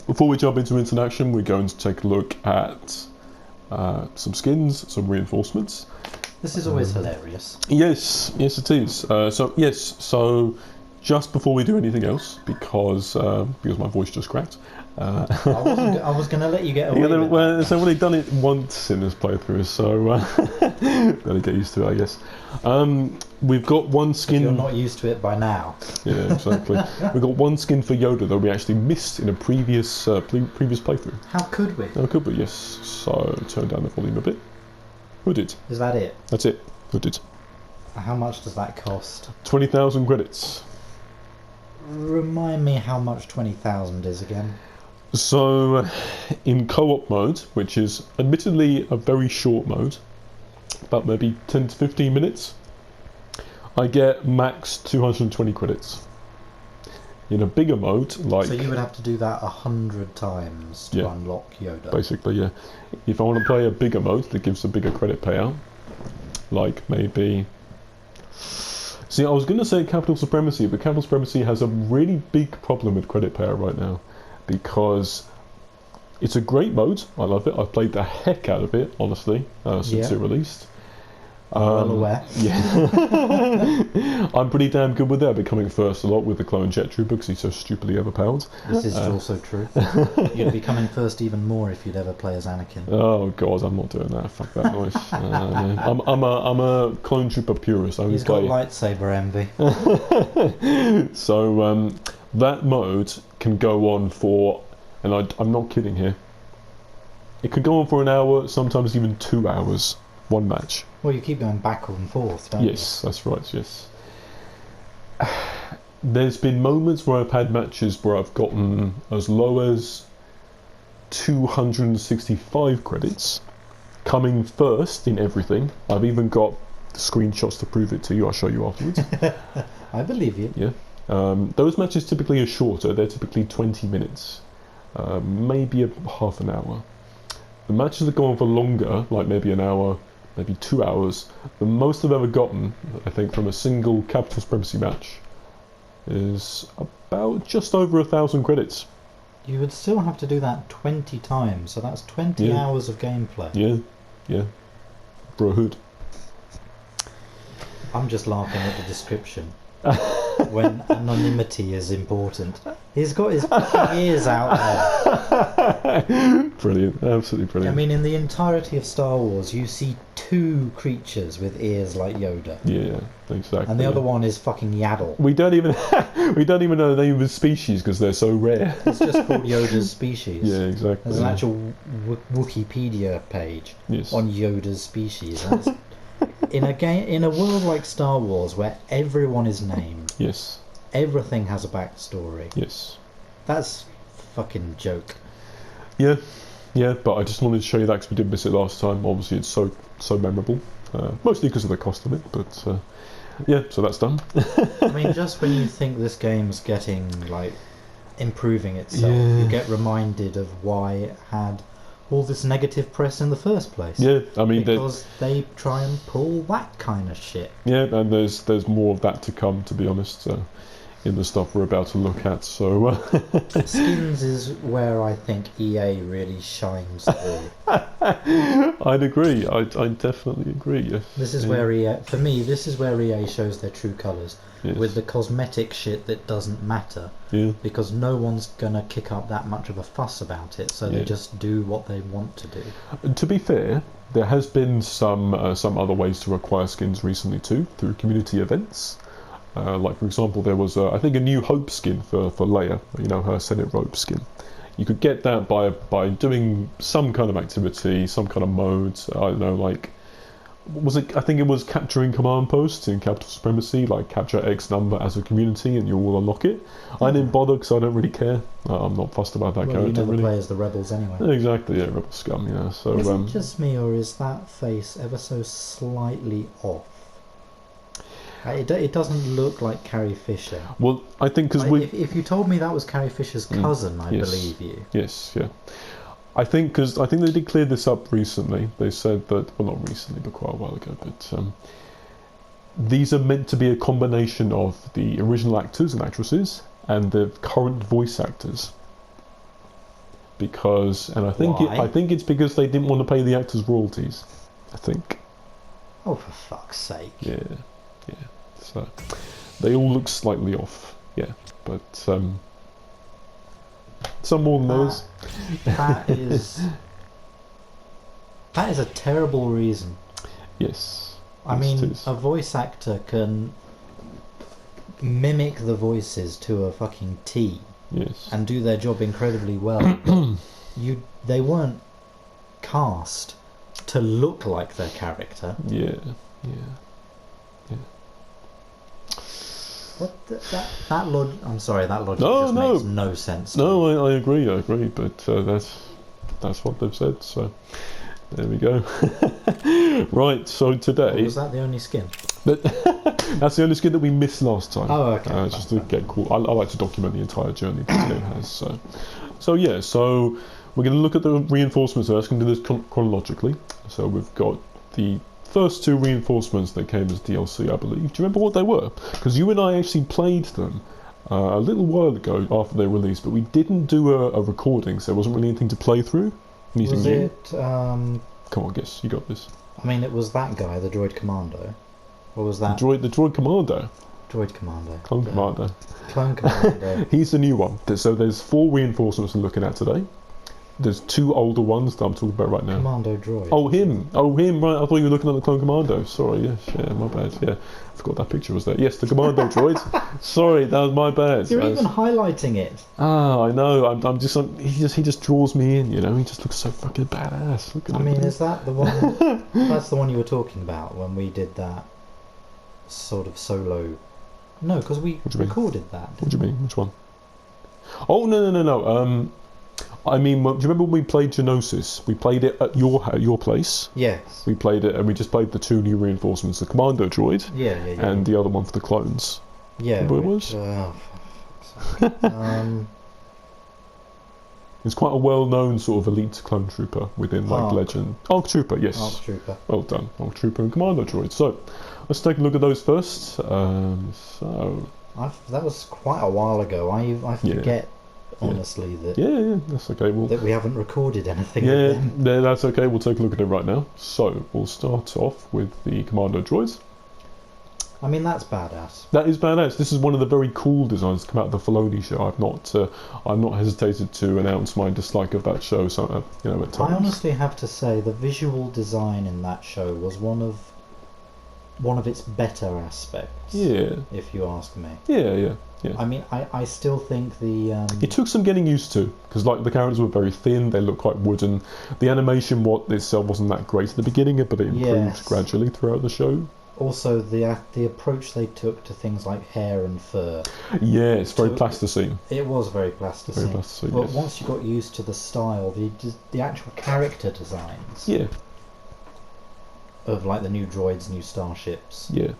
Before we jump into interaction, we're going to take a look at some skins, some reinforcements. This is always hilarious. Yes, it is. So just before we do anything else, because my voice just cracked. I was going to let you get away with that. So I've only done it once in this playthrough, so better get used to it, I guess. We've got one skin. You're not used to it by now. Yeah, exactly. We've got one skin for Yoda that we actually missed in a previous playthrough. How could we? How could we? Yes. So turn down the volume a bit. Hooded. Is that it? That's it. Hooded. How much does that cost? 20,000 credits. Remind me how much 20,000 is again. So, in co-op mode, which is admittedly a very short mode, about maybe 10 to 15 minutes, I get max 220 credits. In a bigger mode, like... So you would have to do that 100 times to unlock Yoda? Basically, yeah. If I want to play a bigger mode that gives a bigger credit payout, like maybe... See, I was going to say Capital Supremacy, but Capital Supremacy has a really big problem with credit payout right now, because it's a great mode. I love it. I've played the heck out of it, honestly, since it released. Well aware. Yeah. I'm pretty damn good with that, becoming first a lot with the clone jet trooper because he's so stupidly overpowered. This is also true. You'd be coming first even more if you'd ever play as Anakin. Oh god, I'm not doing that. Fuck that noise. I'm a clone trooper purist. He's got lightsaber envy. So that mode can go on for, and I'm not kidding here, it could go on for an hour, sometimes even 2 hours, one match. Well, you keep going backward and forth, don't you? Yes, that's right, yes. There's been moments where I've had matches where I've gotten as low as 265 credits, coming first in everything. I've even got screenshots to prove it to you. I'll show you afterwards. I believe you. Yeah. Those matches typically are shorter. They're typically 20 minutes, maybe half an hour. The matches that go on for longer, like maybe an hour, maybe 2 hours, the most I've ever gotten, I think, from a single Capital Supremacy match is about just over 1,000 credits. You would still have to do that 20 times, so that's 20 hours of gameplay. Yeah. For a hood. I'm just laughing at the description. When anonymity is important. He's got his ears out there. Brilliant, absolutely brilliant. I mean, in the entirety of Star Wars, you see 2 creatures with ears like Yoda. Yeah, exactly. And the other one is fucking Yaddle. We don't even know the name of the species because they're so rare. It's just called Yoda's species. Yeah, exactly. There's an actual Wikipedia page on Yoda's species. In a world like Star Wars, where everyone is named, everything has a backstory. Yes, that's fucking joke. Yeah, but I just wanted to show you that because we did miss it last time. Obviously, it's so memorable, mostly because of the cost of it. But so that's done. I mean, just when you think this game's getting improving itself, you get reminded of why it had all this negative press in the first place. Yeah, I mean, because they try and pull that kind of shit. Yeah, and there's more of that to come, to be honest, in the stuff we're about to look at. So skins is where I think EA really shines through. I'd agree. I definitely agree. Yes. This is where EA, for me, this is where EA shows their true colours. Yes. With the cosmetic shit that doesn't matter. Yeah. Because no one's gonna kick up that much of a fuss about it, so they just do what they want to do. To be fair, there has been some other ways to acquire skins recently too, through community events. Like for example, there was I think a New Hope skin for Leia. You know, her Senate robe skin. You could get that by doing some kind of activity, some kind of mode. I don't know, like. I think it was capturing command posts in Capital Supremacy, like capture X number as a community and you will unlock it. I didn't bother because I don't really care. I'm not fussed about that character. You never really play as the rebels anyway. Exactly, yeah, rebel scum, yeah. So is it just me, or is that face ever so slightly off? It doesn't look like Carrie Fisher. Well, I think because if you told me that was Carrie Fisher's cousin, I'd believe you. Yes, yeah. I think they did clear this up recently. They said that, well, not recently, but quite a while ago, but these are meant to be a combination of the original actors and actresses and the current voice actors. because, and I Why? think it's because they didn't want to pay the actors royalties. I think. Oh, for fuck's sake! Yeah. So they all look slightly off. Yeah, but some more than those. That is a terrible reason. Yes. I mean, a voice actor can mimic the voices to a fucking T. Yes. And do their job incredibly well. But they weren't cast to look like their character. Yeah. What that I'm sorry, that logic makes no sense. No, I agree, but that's what they've said. So there we go. Right. So today. Was that the only skin? That's the only skin that we missed last time. Oh, okay. Just to get cool. I like to document the entire journey this game has. So we're going to look at the reinforcements first. We're going to do this chronologically. So we've got the first 2 reinforcements that came as DLC, I believe. Do you remember what they were? Because you and I actually played them a little while ago after they released, but we didn't do a recording, so there wasn't really anything to play through. Was it? Come on, guess. You got this. I mean, it was that guy, the Droid Commando. What was that? The Droid Commando. Droid Commando. Clone Commando. Clone Commando. He's the new one. So there's 4 reinforcements we're looking at today. There's 2 older ones that I'm talking about right now. Commando droid. Oh, him, right. I thought you were looking at the Clone Commando. Sorry, yes, yeah, my bad. Yeah, I forgot that picture was there. Yes, the Commando droid. Sorry, that was my bad. You're even highlighting it. Ah, I know. He just draws me in. You know, he just looks so fucking badass. Look at him. Is that the one? That's the one you were talking about when we did that sort of solo. No, because we recorded that. What do you mean? Which one? Oh no. I mean, do you remember when we played Genosis? We played it at your place. Yes. We played it, and we just played the 2 new reinforcements: the Commando droid, and the other one for the clones. Yeah. Remember what it was? It's quite a well-known sort of elite clone trooper within Legend. ARC Trooper, yes. ARC Trooper. Well done, ARC Trooper and Commando droid. So, let's take a look at those first. That was quite a while ago. I forget. Honestly, that that's okay. That we haven't recorded anything. Yeah, that's okay. We'll take a look at it right now. So we'll start off with the Commando droids. I mean, that's badass. That is badass. This is one of the very cool designs to come out of the Filoni show. I've not hesitated to announce my dislike of that show. So at times. I honestly have to say the visual design in that show was one of its better aspects. Yeah. If you ask me. Yeah. I mean, I still think the... It took some getting used to, because the characters were very thin, they looked quite wooden. The animation itself wasn't that great at the beginning, but it improved gradually throughout the show. Also, the approach they took to things like hair and fur. Yeah, it's very plasticine. It was very plasticine. But yes. Once you got used to the style, the actual character designs... Yeah. Of the new droids, new starships. Yeah.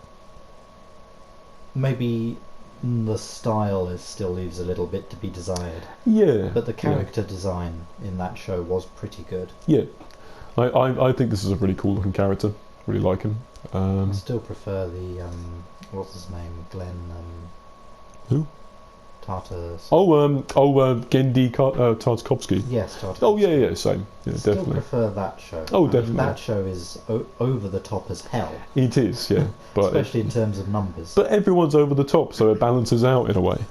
Maybe... the style still leaves a little bit to be desired. Yeah. But the character design in that show was pretty good. Yeah. I think this is a really cool looking character. Really like him. I still prefer the what's his name? Glenn who? Tartarus. Gendy Tartakovsky. Yes, Tartakovsky. Oh yeah, same. Yeah, still definitely. Prefer that show. Oh, definitely. That show is over the top as hell. It is, yeah. But especially in terms of numbers. But everyone's over the top, so it balances out in a way.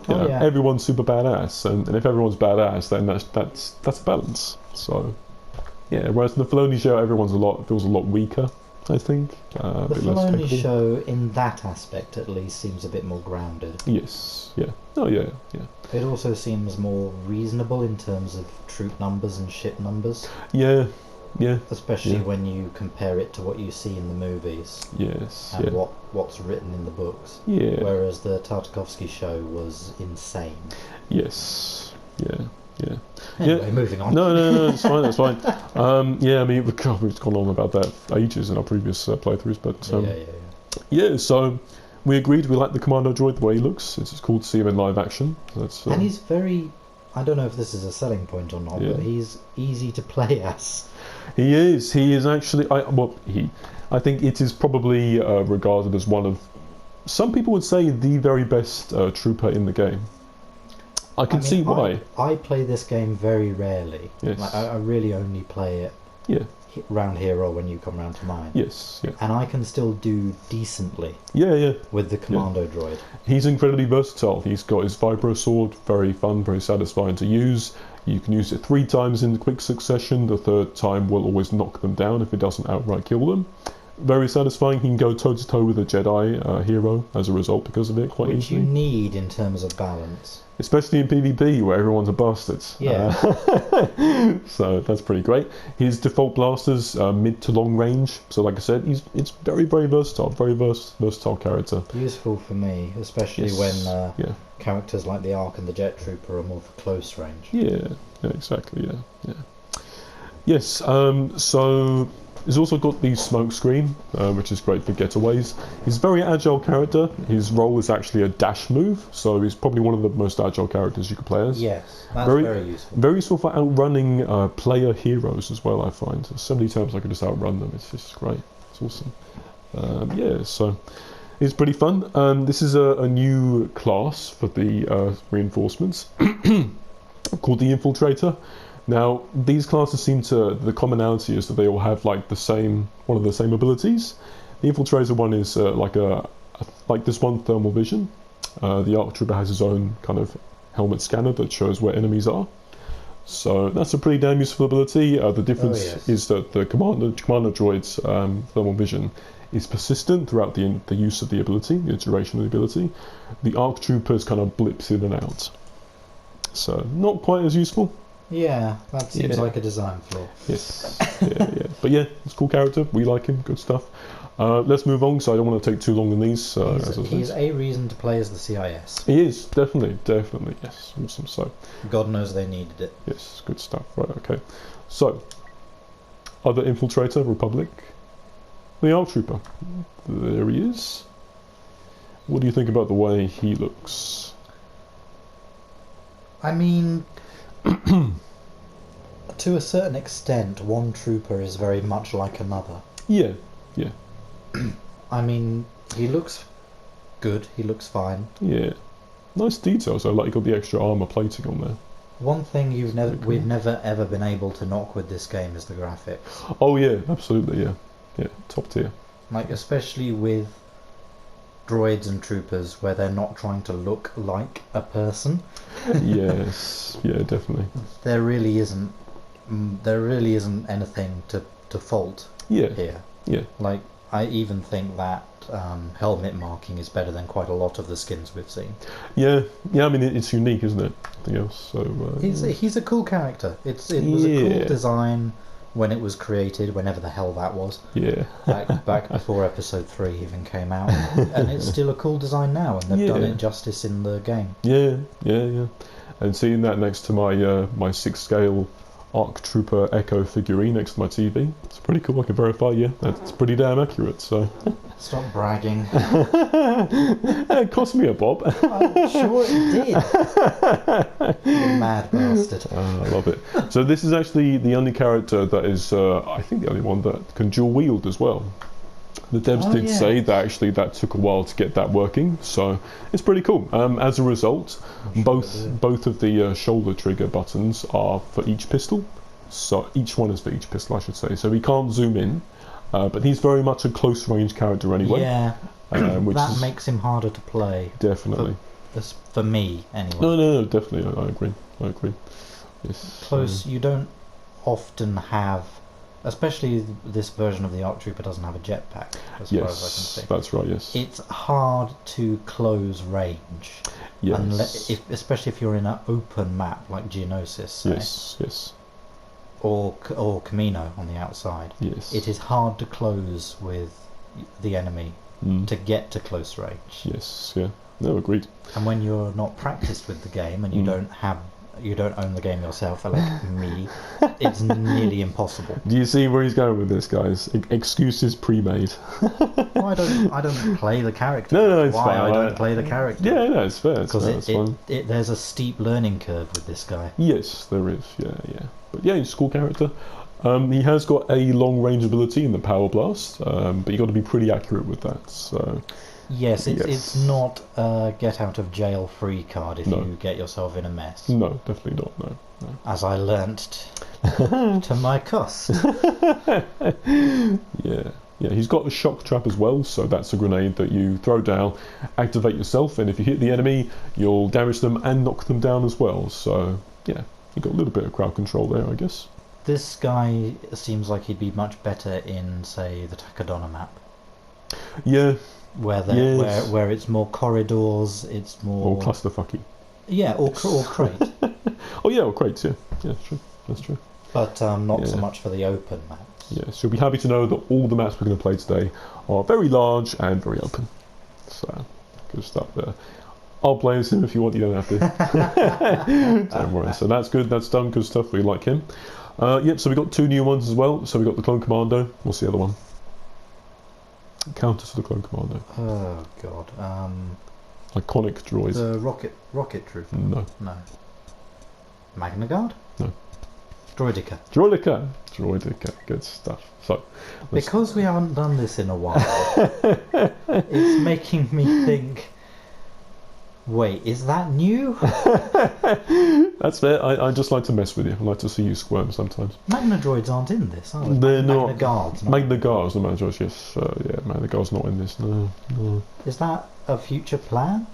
Everyone's super badass, and if everyone's badass, then that's balance. So, yeah. Whereas in the Filoni show, everyone's feels a lot weaker. I think. The Filoni show, in that aspect at least, seems a bit more grounded. Yes. Yeah. Oh yeah. It also seems more reasonable in terms of troop numbers and ship numbers. Yeah. Especially when you compare it to what you see in the movies. Yes. And what's written in the books. Yeah. Whereas the Tartakovsky show was insane. Yes. Yeah. Anyway, moving on. No, it's fine. That's fine. I mean, we've gone on about that ages in our previous playthroughs, but yeah. So we agreed we like the Commando droid the way he looks. It's cool to see him in live action. And he's very. I don't know if this is a selling point or not, but he's easy to play as. He is. He is actually. I think it is probably regarded as one of. Some people would say the very best trooper in the game. I can see why. I play this game very rarely. Yes. Like, I really only play it Yeah. round here or when you come round to mine. Yes. Yeah. And I can still do decently. Yeah. Yeah. With the commando droid. He's incredibly versatile. He's got his vibro sword, very fun, very satisfying to use. You can use it 3 times in quick succession. The 3rd time will always knock them down if it doesn't outright kill them. Very satisfying. He can go toe to toe with a Jedi hero as a result because of it quite easily. Which you need in terms of balance. Especially in PvP where everyone's a bastard. Yeah. So that's pretty great. His default blasters mid to long range. So like I said, it's very, very versatile. Very versatile character. Useful for me, especially when characters like the Ark and the Jet Trooper are more for close range. Yeah, exactly. Yeah. Yes. So he's also got the smoke screen, which is great for getaways. He's a very agile character. His role is actually a dash move, so he's probably one of the most agile characters you could play as. Yes, that's very useful. Very useful for outrunning player heroes as well, I find. So many times I could just outrun them. It's just great. It's awesome. So it's pretty fun. This is a new class for the reinforcements called the Infiltrator. Now, these classes the commonality is that they all have like one of the same abilities. The Infiltrator one is like this one, thermal vision. The ARC Trooper has his own kind of helmet scanner that shows where enemies are. So that's a pretty damn useful ability. The difference is that the commander droid's thermal vision is persistent throughout the use of the ability, the duration of the ability. The ARC Trooper's kind of blips in and out. So not quite as useful. Yeah, that seems like a design flaw. Yes, yeah. But yeah, it's a cool character. We like him. Good stuff. Let's move on, so I don't want to take too long on these. He's a reason to play as the CIS. He is, definitely. Yes, awesome. So, God knows they needed it. Yes, good stuff. Right, okay. So, other Infiltrator, Republic. The ARC Trooper. There he is. What do you think about the way he looks? I mean, to a certain extent, one trooper is very much like another. Yeah. I mean, he looks good, he looks fine. Yeah. Nice details, though, like you got the extra armour plating on there. One thing we've never ever been able to knock with this game is the graphics. Oh yeah, absolutely, yeah, top tier. Like, especially with droids and troopers where they're not trying to look like a person. Yes, yeah, definitely. There really isn't anything to fault here. Yeah. Like, I even think that helmet marking is better than quite a lot of the skins we've seen. Yeah. I mean, it's unique, isn't it? Nothing else. So he's a cool character. It was a cool design when it was created, whenever the hell that was. Yeah. back before Episode 3 even came out, and it's still a cool design now, and they've done it justice in the game. Yeah. And seeing that next to my 6-scale ARC Trooper Echo figurine next to my TV, it's pretty cool. I can verify, that's pretty damn accurate. So stop bragging. It cost me a bob. I'm sure it did. You mad bastard. I love it. So this is actually the only character that is, I think, the only one that can dual wield as well. The devs did say that actually that took a while to get that working, so it's pretty cool. As a result, both of the shoulder trigger buttons are for each pistol. So each one is for each pistol, I should say. So he can't zoom in, but he's very much a close range character anyway. Yeah, that makes him harder to play. Definitely. For me, anyway. No, definitely. I agree. Yes. Close. You don't often have. Especially this version of the ARC Trooper doesn't have a jetpack, as far as I can see. That's right, yes. It's hard to close range. Yes. Especially if you're in an open map like Geonosis, say. Yes. Or Camino on the outside. Yes. It is hard to close with the enemy to get to close range. Yes, yeah. No, agreed. And when you're not practiced with the game and you don't own the game yourself, like me, it's nearly impossible. Do you see where he's going with this, guys? Excuses pre-made. Well, I don't play the character. No, it's fine. I don't play the character. Yeah, no, it's fair. Because there's a steep learning curve with this guy. Yes, there is. Yeah. But yeah, he's a cool character. He has got a long range ability in the Power Blast, but you got to be pretty accurate with that. So Yes, Yes. it's not a get out of jail free card if No. you get yourself in a mess. No, definitely not. No. As I learnt to my cost. Yeah. Yeah, he's got the shock trap as well, so that's a grenade that you throw down, activate yourself, and if you hit the enemy, you'll damage them and knock them down as well. So, yeah, you've got a little bit of crowd control there, I guess. This guy seems like he'd be much better in, say, the Takadona map. Yeah. Where it's more corridors, it's more... Or clusterfucky. Yeah, or crate. Oh yeah, or crates, yeah. Yeah, true. That's true. But not so much for the open maps. Yes, you'll be happy to know that all the maps we're going to play today are very large and very open. So, good stuff there. I'll play as him if you want, you don't have to. Don't worry. So that's good, that's done, good stuff, we like him. Yep, so we got 2 new ones as well. So we got the Clone Commando. What's the other one? Counter to the Clone Commando. Oh, God. Iconic droids. The rocket trooper? No. Magna Guard? No. Droidica, good stuff. So, because we haven't done this in a while, it's making me think. Wait, is that new? That's fair. I just like to mess with you. I like to see you squirm sometimes. Magna droids aren't in this, are they? They're Magna not. Guards. Magna Guards, the Magna Guards, yes. Yeah, Magna Guards not in this. No. Is that a future plan?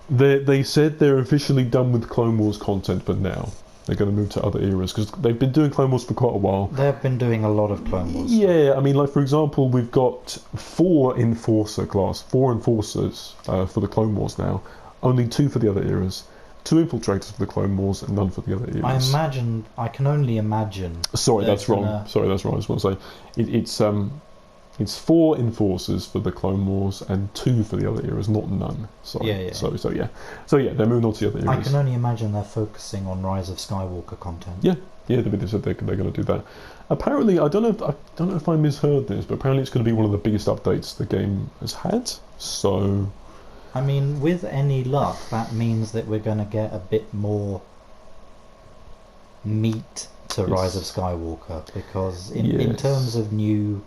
They said they're officially done with Clone Wars content, but now they're going to move to other eras because they've been doing Clone Wars for quite a while. They've been doing a lot of Clone Wars. Yeah, I mean, like for example, we've got 4 Enforcers for the Clone Wars now. Only 2 for the other eras. 2 Infiltrators for the Clone Wars and none for the other eras. I can only imagine. Sorry, that's wrong. I just want to say it's 4 Enforcers for the Clone Wars and 2 for the other eras, not none. Sorry. Yeah. So yeah, they're moving on to the other eras. I can only imagine they're focusing on Rise of Skywalker content. Yeah, they said they're going to do that. Apparently, I don't know if I misheard this, but apparently it's going to be one of the biggest updates the game has had. So, I mean, with any luck, that means that we're going to get a bit more meat to Rise of Skywalker, because in terms of new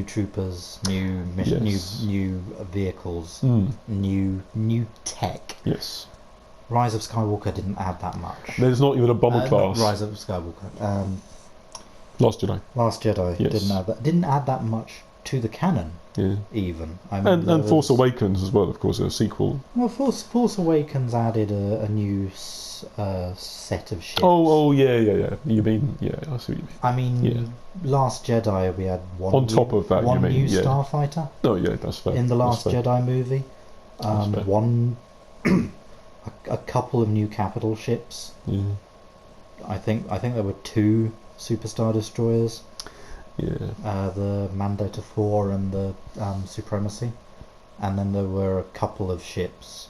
troopers, new vehicles, new tech. Yes. Rise of Skywalker didn't add that much. There's not even a bomber class. Rise of Skywalker. Last Jedi. Yes. Didn't add that much to the canon. Yeah. Even. I mean, and Force Awakens as well, of course, a sequel. Well, Force Awakens added a new set of ships. Oh, yeah. You mean, yeah, I see what you mean. I mean, Last Jedi we had one. On top of that, one you mean, new starfighter. Oh, yeah, that's fair. In the Last Jedi movie, one, a couple of new capital ships. Yeah. I think there were 2 Superstar destroyers. Yeah. The Mandator 4 and the Supremacy, and then there were a couple of ships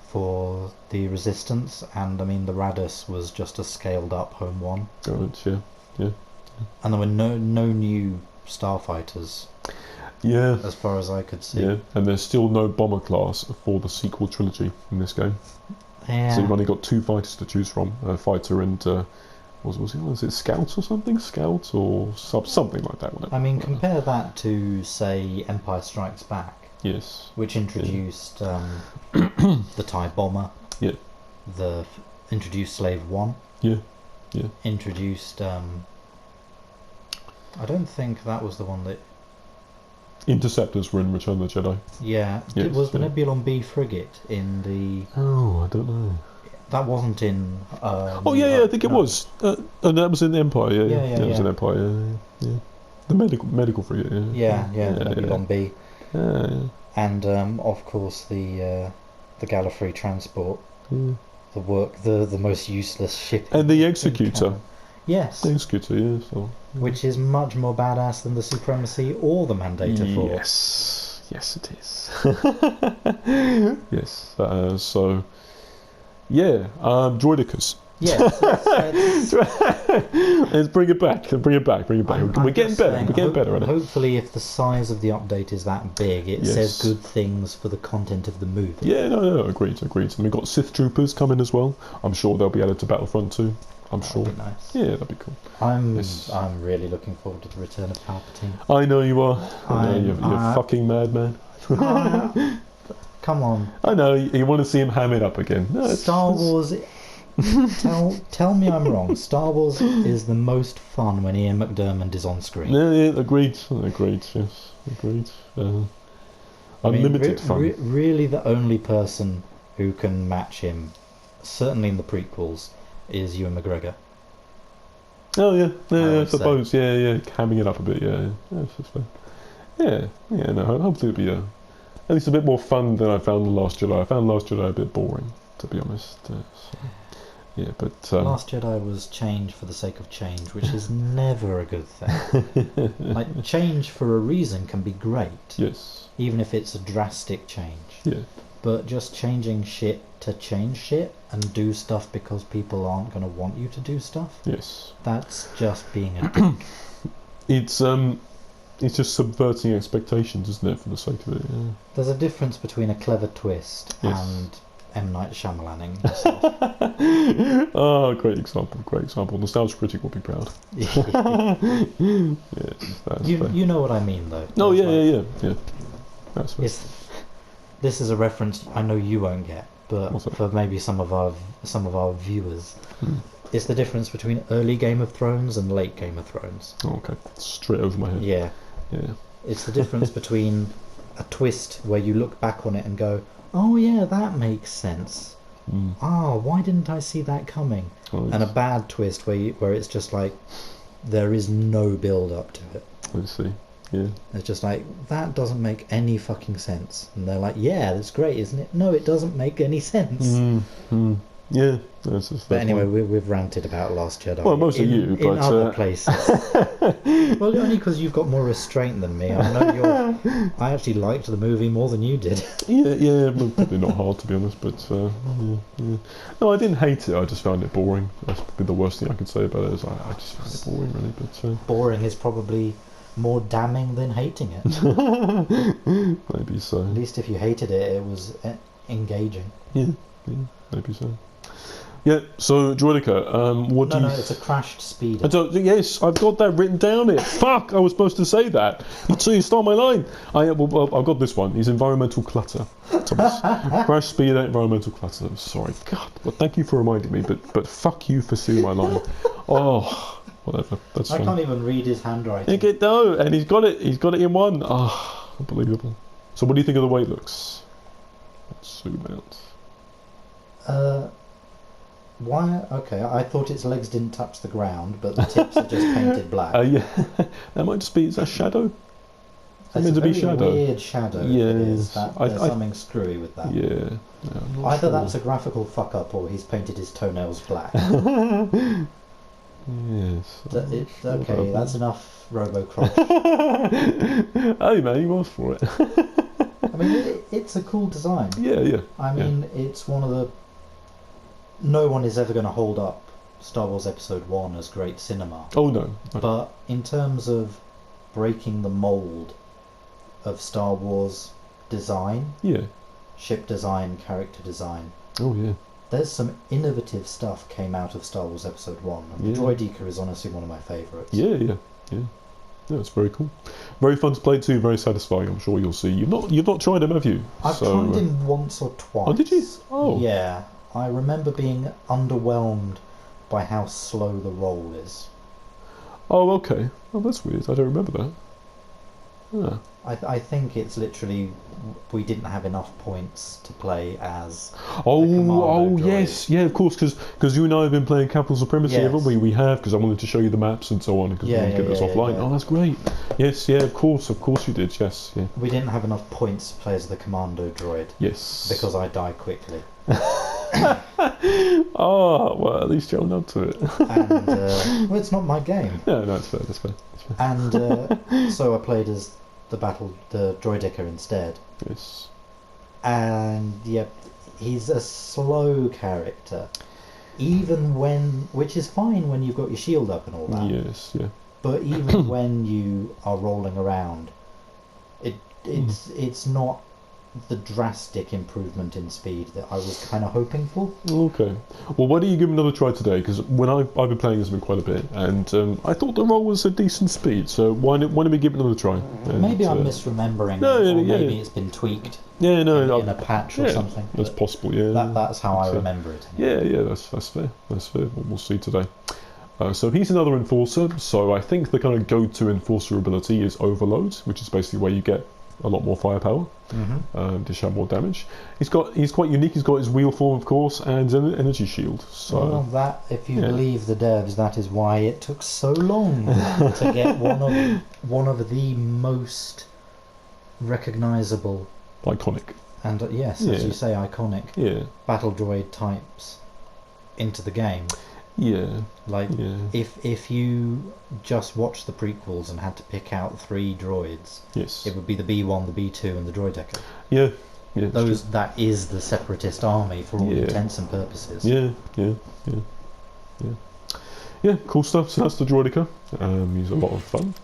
for the Resistance, and I mean the Radus was just a scaled up Home 1. Good, yeah. And there were no new starfighters. Yeah. As far as I could see. Yeah, and there's still no bomber class for the sequel trilogy in this game. Yeah. So you've only got 2 fighters to choose from, a fighter and was it Scouts or something? Scouts or something like that. I mean, compare that to, say, Empire Strikes Back. Yes. Which introduced the TIE Bomber. Yeah. Introduced Slave 1. Yeah. Introduced... I don't think that was the one that... Interceptors were in Return of the Jedi. Yeah. Yes, was the Nebulon B frigate in the... Oh, I don't know. That wasn't in... I think it was. And that was in Empire, yeah. That was in Empire, yeah. The medical frigate, yeah. The Nebulon B. Yeah. And, of course, the Gallifrey transport. Yeah. The most useless ship. And the Executor. Yes. The Executor, yeah. So, yeah. Which is much more badass than the Supremacy or the Mandator 4. Yes, it is. Yes. So... Yeah, droidicas. Yes. Let's bring it back. We're getting better. We're getting better at it. Hopefully, if the size of the update is that big, it says good things for the content of the movie. Yeah, no, agreed. And we've got Sith troopers coming as well. I'm sure they'll be added to Battlefront too. I'm sure. That'd be nice. Yeah, that'd be cool. I'm really looking forward to the return of Palpatine. I know you are. I know you're fucking madman. Come on. I know you want to see him ham it up again. No, Star Wars. Tell me I'm wrong. Star Wars is the most fun when Ian McDiarmid is on screen. Yeah, agreed. Yes, agreed. Unlimited fun. Really, the only person who can match him, certainly in the prequels, is Ewan McGregor. Oh yeah, I suppose. Yeah, hamming it up a bit. Yeah, that's fair. Yeah. No, hopefully it'll be at least a bit more fun than I found The Last Jedi. I found Last Jedi a bit boring, to be honest. Yeah, but Last Jedi was change for the sake of change, which is never a good thing. Like, change for a reason can be great. Yes. Even if it's a drastic change. Yeah. But just changing shit to change shit and do stuff because people aren't going to want you to do stuff. Yes. That's just being a dick. It's just subverting expectations, isn't it, for the sake of it? Yeah. There's a difference between a clever twist and M. Night Shyamalaning yourself. Oh, great example. Nostalgia Critic will be proud. Yes, that's fair. You know what I mean, though. Oh, yeah. That's fair. This is a reference I know you won't get, but for maybe some of our viewers. It's the difference between early Game of Thrones and late Game of Thrones. Oh, okay. Straight over my head. Yeah. It's the difference between a twist where you look back on it and go, oh yeah, that makes sense. Why didn't I see that coming? And a bad twist where it's just like there is no build up to it. I see. Yeah. It's just like, that doesn't make any fucking sense. And they're like, yeah, that's great, isn't it? No, it doesn't make any sense. Yeah. That's just but anyway, we've ranted about Last Jedi. Well, mostly you, but... in other places. Well, only because you've got more restraint than me. I know I actually liked the movie more than you did. Yeah, probably not hard, to be honest, but... yeah. No, I didn't hate it, I just found it boring. That's probably the worst thing I could say about it, is I just found it boring, really, but... Boring is probably more damning than hating it. Maybe so. At least if you hated it, it was engaging. Yeah, maybe so. Yeah, so Droidica, what do you... No, it's a crashed speeder. Yes, I've got that written down here. Fuck, I was supposed to say that. You stole my line. Well, I've got this one. He's environmental clutter. Thomas. Crash speeder, environmental clutter. Sorry, God. Well, thank you for reminding me, but fuck you for seeing my line. Oh, whatever. That's fine. I can't even read his handwriting. No, and he's got it. He's got it in one. Oh, unbelievable. So what do you think of the way it looks? Let's zoom out. Why? Okay, I thought its legs didn't touch the ground, but the tips are just painted black. Yeah, that might just be. Is that shadow? It's a very weird shadow. Yes, there's something screwy with that. Yeah. Either that's a graphical fuck up, or he's painted his toenails black. Yes. Okay, that's enough Robo-Crotch. Hey man, you asked for it. I mean, it's a cool design. Yeah. I mean, it's one of the... No one is ever going to hold up Star Wars Episode 1 as great cinema. Oh no. But in terms of breaking the mould of Star Wars design, ship design, character design, there's some innovative stuff came out of Star Wars Episode 1, and Droidica is honestly one of my favourites. Yeah, it's very cool. Very fun to play too, very satisfying, I'm sure you'll see. You've not tried him, have you? I've tried him once or twice. Oh, did you? Oh. Yeah. I remember being underwhelmed by how slow the roll is. Oh, okay. Oh, that's weird. I don't remember that. Yeah. I think it's literally we didn't have enough points to play as droid. Yes, yeah, of course, because you and I have been playing Capital Supremacy, haven't we? We have, because I wanted to show you the maps and so on, because we wanted to get this offline. Yeah. Oh, that's great. Yes, yeah, of course you did. Yes, yeah. We didn't have enough points to play as the commando droid. Yes. Because I die quickly. Oh, well, at least you owned up to it. And well, it's not my game. No, it's fair. That's fair. And so I played as the droidica instead. Yes. And he's a slow character, which is fine when you've got your shield up and all that. Yes, yeah. But even when you are rolling around, it's not the drastic improvement in speed that I was kind of hoping for. Okay. Well, why don't you give him another try today? Because when I've been playing this quite a bit, and I thought the roll was a decent speed. So why don't we give it another try? And, maybe I'm misremembering, or maybe it's been tweaked. Yeah, no, in a patch or something. That's possible. Yeah, that's how I remember it. Anyway. Yeah, that's fair. That's fair. We'll see today. So he's another enforcer. So I think the kind of go-to enforcer ability is Overload, which is basically where you get a lot more firepower, dish out more damage. He's quite unique. He's got his wheel form, of course, and an energy shield. So well, that, if you believe the devs, that is why it took so long to get one of the most recognisable, iconic, and yes, as you say, iconic battle droid types into the game. If you just watched the prequels and had to pick out 3 droids, it would be the B1, the B2, and the droid decker. That is the Separatist army for all intents and purposes. Cool stuff. So that's the droidica. He's a lot of fun.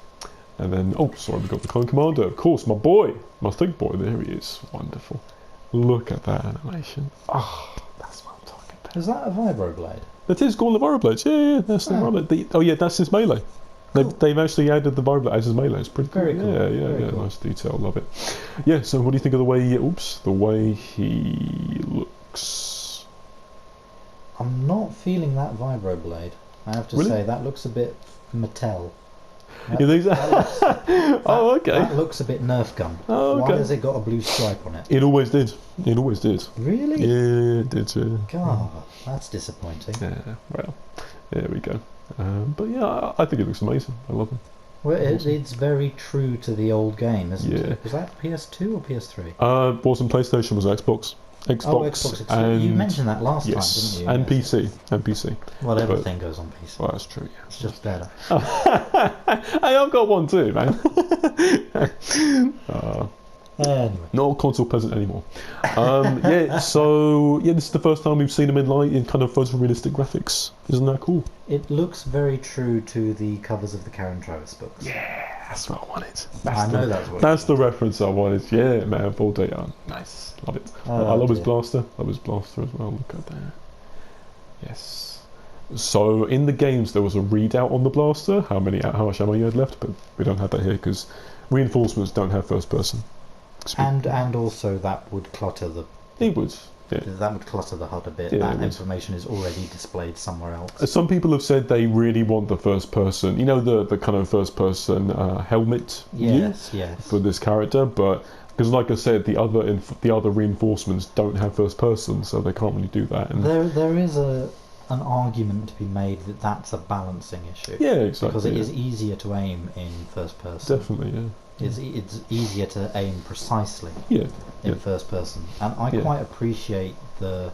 And then, we got the Clone Commander. Of course, my boy, my thick boy. There he is. Wonderful. Look at that animation. That's what I'm talking about. Is that a vibroblade? It is called the vibroblades. Yeah, that's the vibroblade. That's his melee. Cool. They've actually added the vibroblade as his melee. It's pretty cool. Very cool. Yeah. Cool. Nice detail. Love it. Yeah. So, what do you think of the way he looks? I'm not feeling that vibroblade. I have to say that looks a bit Mattel. You think so? Okay. That looks a bit Nerf gun. Oh, okay. Why has it got a blue stripe on it? It always did. Really? Yeah, it did. God, that's disappointing. Yeah, well, there we go. But yeah, I think it looks amazing. I love it. Well, it's very true to the old game, isn't it? Was that PS2 or PS3? Wasn't PlayStation, was Xbox. Xbox. And you mentioned that last time, didn't you? And PC. Well, everything goes on PC. Well, that's true. Yeah. It's just better. Hey, I've got one too, man. Anyway. Not a console peasant anymore. So this is the first time we've seen him in kind of photorealistic graphics. Isn't that cool? It looks very true to the covers of the Karen Travis books. Yeah, that's what I wanted. That's the reference I wanted. Yeah, man, full day on. Nice. Love it. I love his blaster. Love his blaster as well. Look at that. Yes. So in the games there was a readout on the blaster, how much ammo you had left, but we don't have that here because reinforcements don't have first person. And also that would clutter the. It would. Yeah. That would clutter the HUD a bit. That information is already displayed somewhere else. Some people have said they really want the first person, the kind of first person helmet for this character, but because like I said, the other reinforcements don't have first person, so they can't really do that. And there is an argument to be made that that's a balancing issue. Yeah, exactly. Because it is easier to aim in first person. Definitely, yeah. It's easier to aim precisely in first person, and I quite appreciate the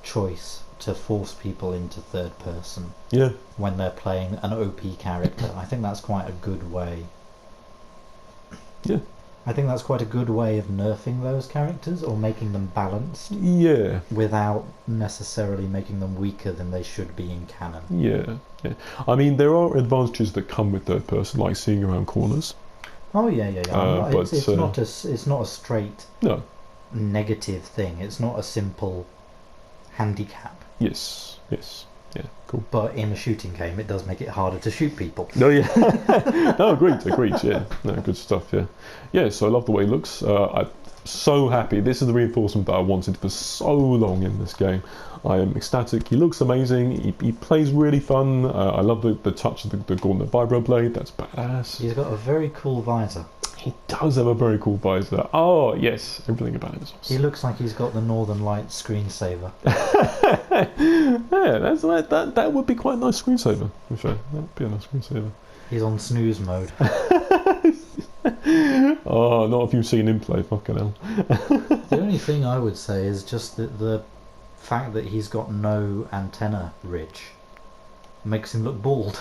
choice to force people into third person when they're playing an OP character. I think that's quite a good way. I think that's quite a good way of nerfing those characters or making them balanced. Without necessarily making them weaker than they should be in canon. Yeah. I mean, there are advantages that come with third person, like seeing around corners. Oh yeah. It's not a straight negative thing. It's not a simple handicap. Yes. Yeah. Cool. But in a shooting game, it does make it harder to shoot people. No, yeah. No, agreed. Yeah. No, good stuff. Yeah. So I love the way he looks. I'm so happy. This is the reinforcement that I wanted for so long in this game. I am ecstatic. He looks amazing. He plays really fun. I love the touch of the gauntlet vibroblade. That's badass. He's got a very cool visor. He does have a very cool visor. Oh yes, everything about him is awesome. He looks like he's got the Northern Lights screensaver. Yeah, that would be quite a nice screensaver. In fact, that would be a nice screensaver. He's on snooze mode. Oh, not if you've seen him play. Fucking hell. The only thing I would say is just that the fact that he's got no antenna ridge makes him look bald.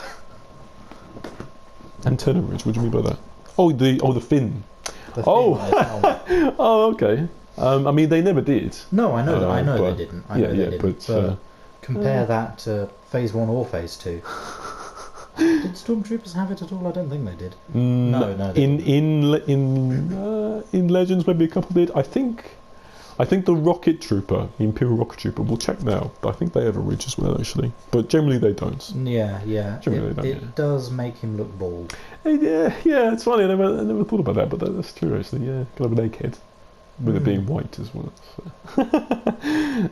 Antenna ridge? What do you mean by that? Oh, the fin. The fin oh, okay. I mean, they never did. No, I know they didn't. But compare that to Phase 1 or Phase 2. Did stormtroopers have it at all? I don't think they did. No. In Legends, maybe a couple did. I think the Rocket Trooper, the Imperial Rocket Trooper, we'll check now, but I think they have a ridge as well, actually. But generally they don't. Yeah. Generally they don't, it does make him look bald. Yeah, it's funny, I never thought about that, but that's true, actually, yeah. Kind of an egghead, with it being white as well. So.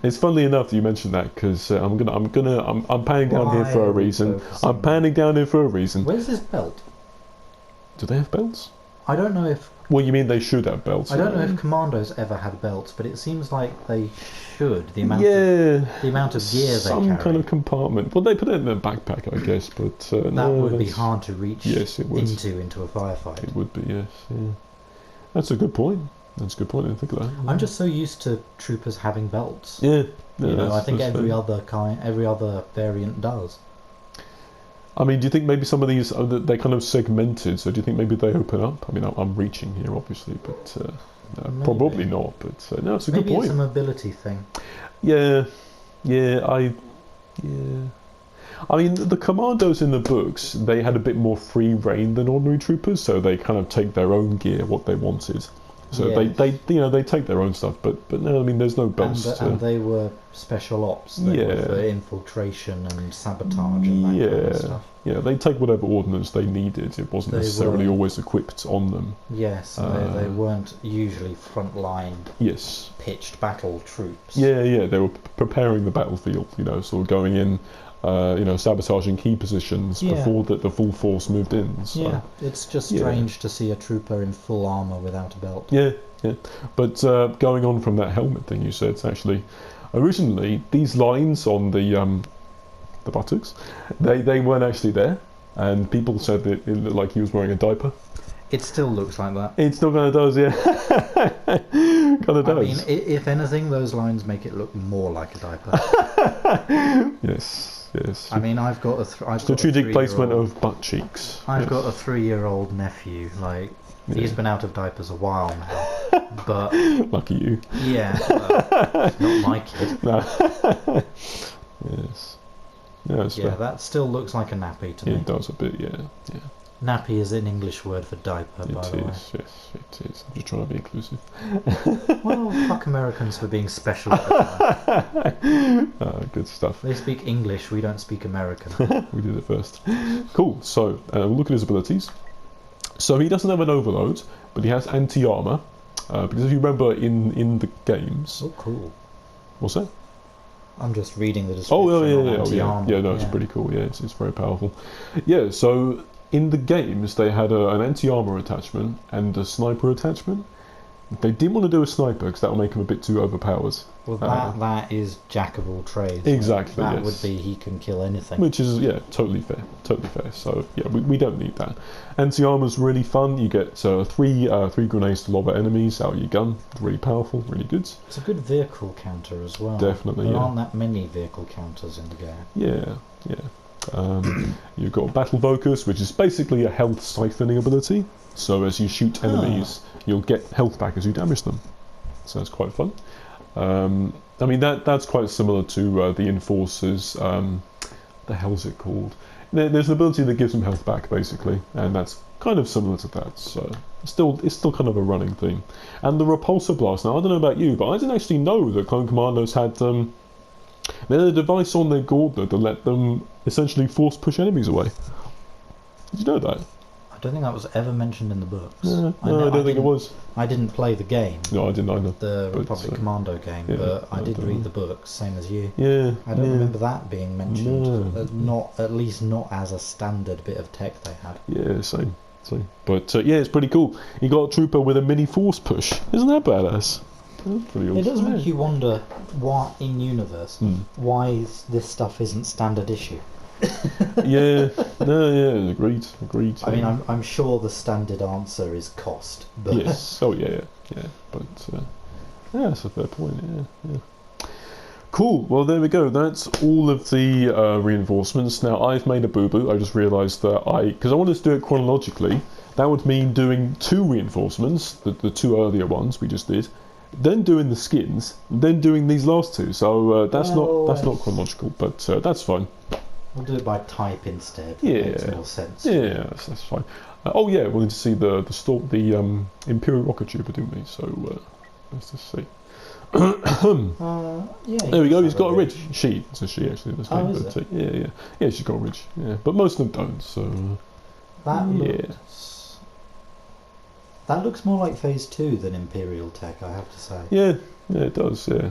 It's funnily enough that you mentioned that, because I'm panning down here for a reason. I'm panning down here for a reason. Where's his belt? Do they have belts? I don't know if... Well, you mean they should have belts? I don't know if commandos ever had belts, but it seems like they should. The amount of gear they carry. Some kind of compartment. Well, they put it in their backpack, I guess, but that would be hard to reach. Yes, it would. into a firefight. It would be, yes. Yeah. That's a good point. I didn't think of that. I'm just so used to troopers having belts. Yeah. I think every other variant does. I mean, do you think maybe some of these they're kind of segmented? So do you think maybe they open up? I mean, I'm reaching here, obviously, but probably not. But no, it's a good point. Maybe it's a mobility thing. Yeah. I mean, the commandos in the books, they had a bit more free reign than ordinary troopers, so they kind of take their own gear, what they wanted. So they take their own stuff, but no, I mean, there's no belts. And they were special ops. They were for infiltration and sabotage and that kind of stuff. Yeah, they take whatever ordnance they needed. It wasn't necessarily always equipped on them. Yes, they weren't usually frontline. Yes. Pitched battle troops. Yeah, they were preparing the battlefield. Sort of going in. Sabotaging key positions before the full force moved in. So. Yeah, it's just strange to see a trooper in full armour without a belt. Yeah. But going on from that helmet thing you said, it's actually originally these lines on the buttocks, they weren't actually there, and people said that it looked like he was wearing a diaper. It still looks like that. It still kind of does, yeah. Kind of does. I mean, if anything, those lines make it look more like a diaper. Yes. I mean, I've got a strategic placement of butt cheeks. I've got a 3-year-old nephew. Like, he's been out of diapers a while now. But lucky you. Yeah, well, not my kid. No. Yes. That still looks like a nappy to me. It does a bit, yeah. Nappy is an English word for diaper, by the way. Yes, it is. I'm just trying to be inclusive. Well, fuck Americans for being special. Good stuff. They speak English, we don't speak American. We did it first. Cool, so look at his abilities. So he doesn't have an overload, but he has anti-armour. Because if you remember in the games... Oh, cool. What's that? I'm just reading the description. Yeah, it's pretty cool. Yeah, it's very powerful. Yeah, so... In the games, they had an anti-armour attachment and a sniper attachment. They didn't want to do a sniper because that would make him a bit too overpowered. Well, that is jack of all trades. Exactly. That would be he can kill anything. Which is totally fair. So we don't need that. Anti-armour's really fun. You get three grenades to lob at enemies out of your gun. It's really powerful, really good. It's a good vehicle counter as well. Definitely. There aren't that many vehicle counters in the game. Yeah. You've got Battle Focus, which is basically a health siphoning ability. So as you shoot enemies, you'll get health back as you damage them. So that's quite fun. I mean, that's quite similar to the Enforcer's... the hell's it called? There's an ability that gives them health back, basically, and that's kind of similar to that. So it's still kind of a running thing. And the Repulsor Blast. Now, I don't know about you, but I didn't actually know that Clone Commandos had... They had a device on their gauntlet that let them essentially force push enemies away. Did you know that? I don't think that was ever mentioned in the books. No, I don't think it was. I didn't play the game. No, I didn't either. The Republic Commando game, but I did read the books, same as you. Yeah. I don't remember that being mentioned. At least not as a standard bit of tech they had. Yeah, same. But it's pretty cool. You got a trooper with a mini force push. Isn't that badass? Pretty awesome. It does make you wonder why, in universe, why this stuff isn't standard issue. Agreed. I mean, I'm sure the standard answer is cost. But yes. But that's a fair point. Yeah. Cool. Well, there we go. That's all of the reinforcements. Now, I've made a boo-boo. I just realised that because I wanted to do it chronologically, that would mean doing 2 reinforcements, the 2 earlier ones we just did. Then doing the skins, then doing these last 2. So that's not chronological, but that's fine. We'll do it by type instead. Yeah, it makes more sense. Yeah, that's fine. Oh yeah, we wanted to see the Imperial rocket trooper, didn't we? So let's just see. Yeah. There we go. He's got a ridge. She. It's a she actually. That's oh, is it? Yeah. She's got a ridge. Yeah, but most of them don't. So that looks more like Phase 2 than Imperial tech, I have to say. Yeah, it does. Yeah.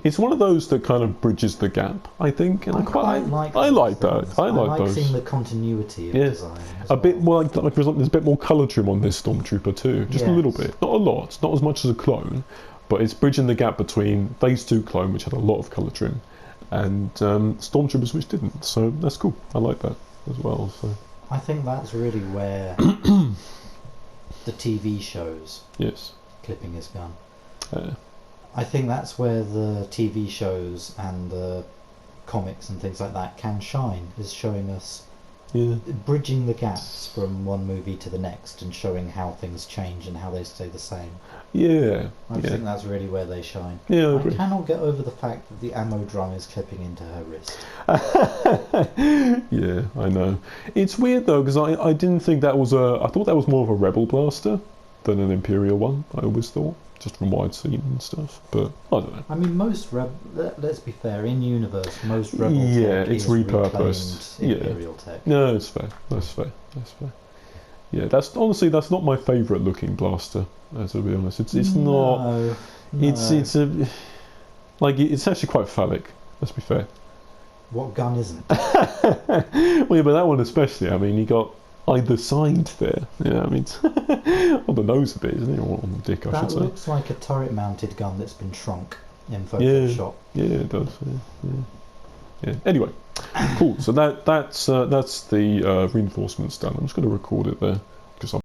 It's one of those that kind of bridges the gap, I think, and I quite like. I like that. I like those. Seeing the continuity of design. Bit more like for example, there's a bit more colour trim on this Stormtrooper too, just a little bit, not a lot, not as much as a clone, but it's bridging the gap between Phase 2 clone, which had a lot of colour trim, and Stormtroopers, which didn't. So that's cool. I like that as well. So I think that's really where the TV shows. Yes. Clipping his gun. I think that's where the TV shows and the comics and things like that can shine, is showing us bridging the gaps from one movie to the next and showing how things change and how they stay the same. I think that's really where they shine. I cannot get over the fact that the ammo drum is clipping into her wrist. Yeah, I know. It's weird though, because I didn't think that was I thought that was more of a Rebel blaster than an Imperial one, I always thought. Just from what I'd seen and stuff, but I don't know. I mean, let's be fair, in universe, most Rebel tech it's is repurposed. Imperial tech. No, it's fair. That's fair. Yeah, that's not my favourite looking blaster. To be honest, it's not. No. It's it's actually quite phallic. Let's be fair. What gun isn't? Well, yeah, but that one especially. I mean, you got either side there. Yeah, I mean, on the nose a bit, isn't it? Or on the dick, I should say. That looks like a turret-mounted gun that's been shrunk in Photoshop. Yeah, it does. Yeah. Anyway, cool. So that's the reinforcements done. I'm just going to record it there because